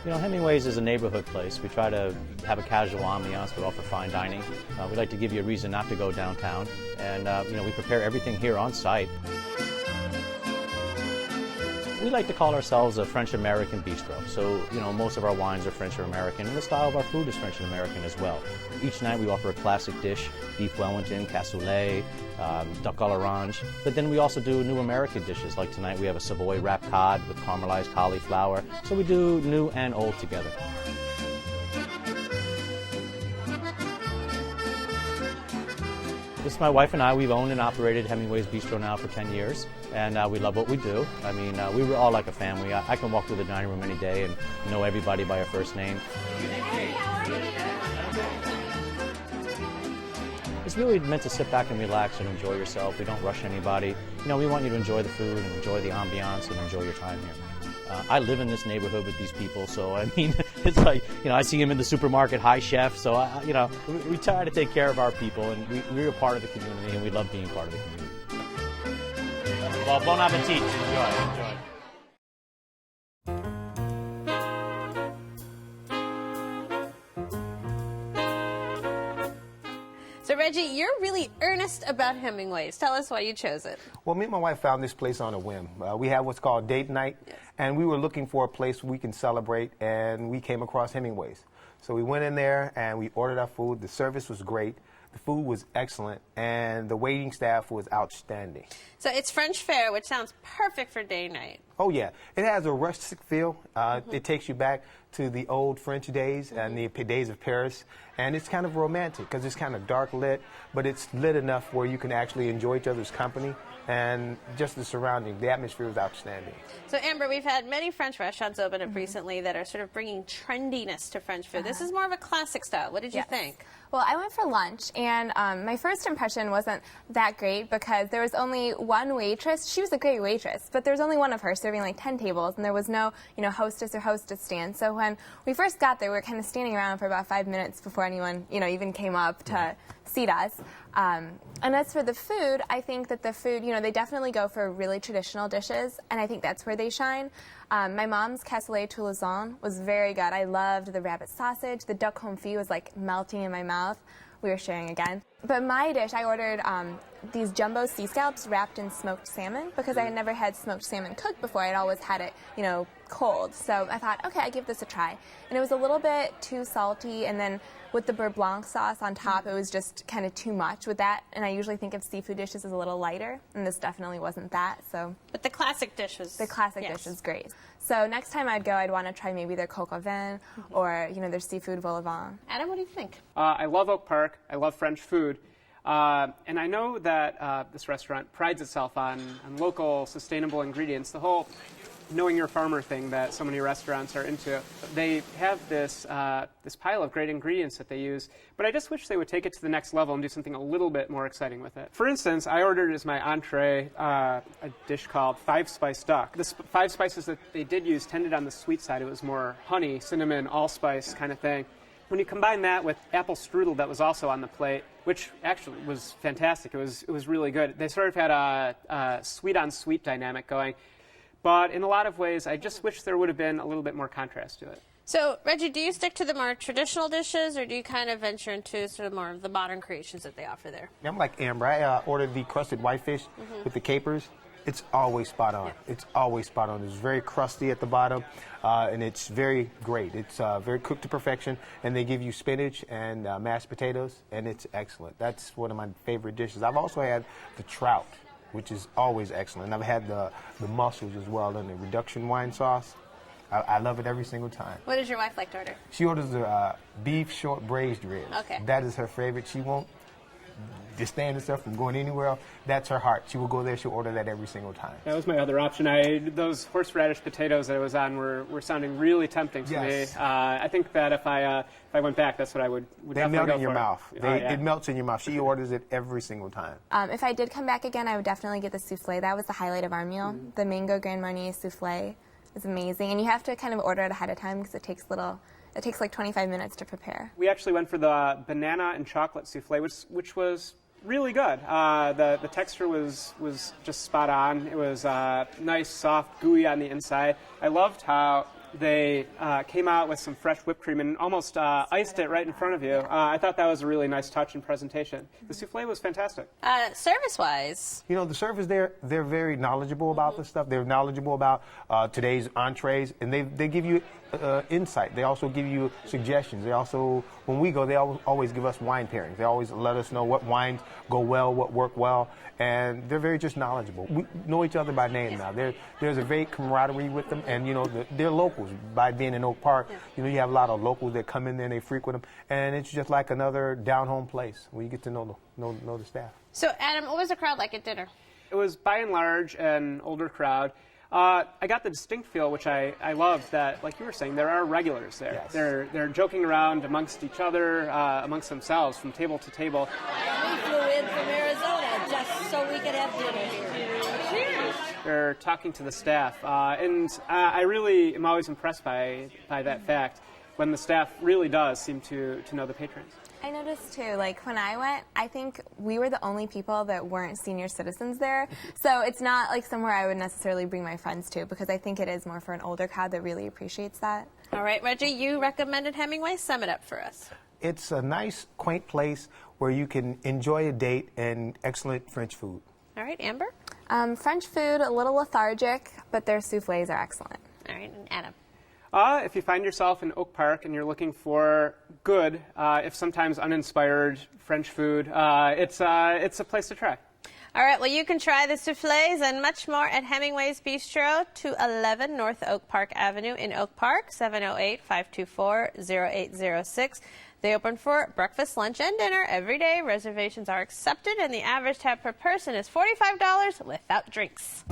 You know, Hemmingway's is a neighborhood place. We try to have a casual ambiance, but offer fine dining. We like to give you a reason not to go downtown. And, you know, we prepare everything here on site. We like to call ourselves a French-American bistro. So, you know, most of our wines are French or American, and the style of our food is French and American as well. Each night we offer a classic dish, beef Wellington, cassoulet, duck à l'orange. But then we also do new American dishes. Like tonight we have a Savoy wrapped cod with caramelized cauliflower. So we do new and old together. This is my wife and I. We've owned and operated Hemmingway's Bistro now for 10 years, and we love what we do. I mean, we were all like a family. I can walk through the dining room any day and know everybody by our first name. It's really meant to sit back and relax and enjoy yourself. We don't rush anybody. You know, we want you to enjoy the food and enjoy the ambiance and enjoy your time here. I live in this neighborhood with these people, so I mean, it's like, you know, I see him in the supermarket, hi chef, so, you know, we try to take care of our people, and we're a part of the community, and we love being part of the community. Well, bon appetit. Enjoy. So, Reggie, you're really earnest about Hemmingway's. Tell us why you chose it. Well, me and my wife found this place on a whim. We have what's called date night, yes. And we were looking for a place we can celebrate, and we came across Hemmingway's. So we went in there, and we ordered our food. The service was great. The food was excellent, and the waiting staff was outstanding. So it's French fare, which sounds perfect for day night. Oh, yeah. It has a rustic feel. It takes you back to the old French days and the days of Paris. And it's kind of romantic because it's kind of dark lit, but it's lit enough where you can actually enjoy each other's company. And just the surrounding, the atmosphere is outstanding. So, Amber, we've had many French restaurants open up recently that are sort of bringing trendiness to French food. This is more of a classic style. What did you think? Well, I went for lunch, and my first impression wasn't that great because there was only one waitress. She was a great waitress, but there was only one of her serving like 10 tables, and there was no, hostess or hostess stand. So when we first got there, we were kind of standing around for about 5 minutes before anyone, even came up to seat us. And as for the food, I think that the food, they definitely go for really traditional dishes, and I think that's where they shine. My mom's cassoulet toulousain was very good. I loved the rabbit sausage. The duck confit was like melting in my mouth. We were sharing again. But my dish, I ordered these jumbo sea scallops wrapped in smoked salmon because I had never had smoked salmon cooked before. I'd always had it, cold. So I thought, okay, I'd give this a try. And it was a little bit too salty, and then with the beurre blanc sauce on top, it was just kind of too much with that. And I usually think of seafood dishes as a little lighter, and this definitely wasn't that. So, but the classic dish was... The classic dish is great. So next time I'd go, I'd want to try maybe their coq au vin or, their seafood vol au vent. Adam, what do you think? I love Oak Park. I love French food. And I know that this restaurant prides itself on local, sustainable ingredients. The whole knowing your farmer thing that so many restaurants are into. They have this this pile of great ingredients that they use, but I just wish they would take it to the next level and do something a little bit more exciting with it. For instance, I ordered as my entree a dish called 5-spice duck. The 5 spices that they did use tended on the sweet side. It was more honey, cinnamon, allspice kind of thing. When you combine that with apple strudel that was also on the plate, which actually was fantastic, it was really good. They sort of had a sweet-on-sweet dynamic going. But in a lot of ways, I just wish there would have been a little bit more contrast to it. So, Reggie, do you stick to the more traditional dishes, or do you kind of venture into sort of more of the modern creations that they offer there? I'm like Amber. I ordered the crusted whitefish with the capers. It's always spot on. Yeah. It's always spot on. It's very crusty at the bottom, and it's very great. It's very cooked to perfection, and they give you spinach and mashed potatoes, and it's excellent. That's one of my favorite dishes. I've also had the trout, which is always excellent. I've had the mussels as well in the reduction wine sauce. I love it every single time. What does your wife like to order? She orders the beef short braised ribs. Okay. That is her favorite. She won't disdain herself from going anywhere else. That's her heart. She will go there. She'll order that every single time. That was my other option. Those horseradish potatoes that I was on were sounding really tempting to me. I think that if I went back, that's what I would They melt in your mouth. Yeah. It melts in your mouth. She orders it every single time. If I did come back again, I would definitely get the souffle. That was the highlight of our meal. The mango Grand Marnier souffle is amazing. And you have to kind of order it ahead of time because it takes like 25 minutes to prepare. We actually went for the banana and chocolate souffle, which was really good. The texture was just spot on. It was nice, soft, gooey on the inside. I loved how they came out with some fresh whipped cream and almost iced it right in front of you. I thought that was a really nice touch and presentation. The souffle was fantastic. Service-wise? You know, the servers there, they're very knowledgeable about this stuff. They're knowledgeable about today's entrees, and they give you insight. They also give you suggestions. They also, when we go, they always give us wine pairings. They always let us know what wines go well, what work well, and they're very just knowledgeable. We know each other by name now. There's a very camaraderie with them, and you know, they're locals. By being in Oak Park, you know, you have a lot of locals that come in there and they frequent them, and it's just like another down-home place where you get to know the staff. So, Adam, what was the crowd like at dinner? It was, by and large, an older crowd. I got the distinct feel, which I loved, that, like you were saying, there are regulars there. Yes. They're joking around amongst each other, amongst themselves, from table to table. We flew in from Arizona just so we could have dinner here. Cheers! They're talking to the staff, and I really am always impressed by that fact, when the staff really does seem to know the patrons. I noticed too, like when I went, I think we were the only people that weren't senior citizens there. So it's not like somewhere I would necessarily bring my friends to, because I think it is more for an older crowd that really appreciates that. All right, Reggie, you recommended Hemmingway. Sum it up for us. It's a nice, quaint place where you can enjoy a date and excellent French food. All right, Amber? French food, a little lethargic, but their souffles are excellent. All right, and Adam? If you find yourself in Oak Park and you're looking for good, if sometimes uninspired French food, it's a place to try. All right, well, you can try the souffles and much more at Hemmingway's Bistro, 211 North Oak Park Avenue in Oak Park, 708-524-0806. They open for breakfast, lunch, and dinner every day. Reservations are accepted, and the average tab per person is $45 without drinks.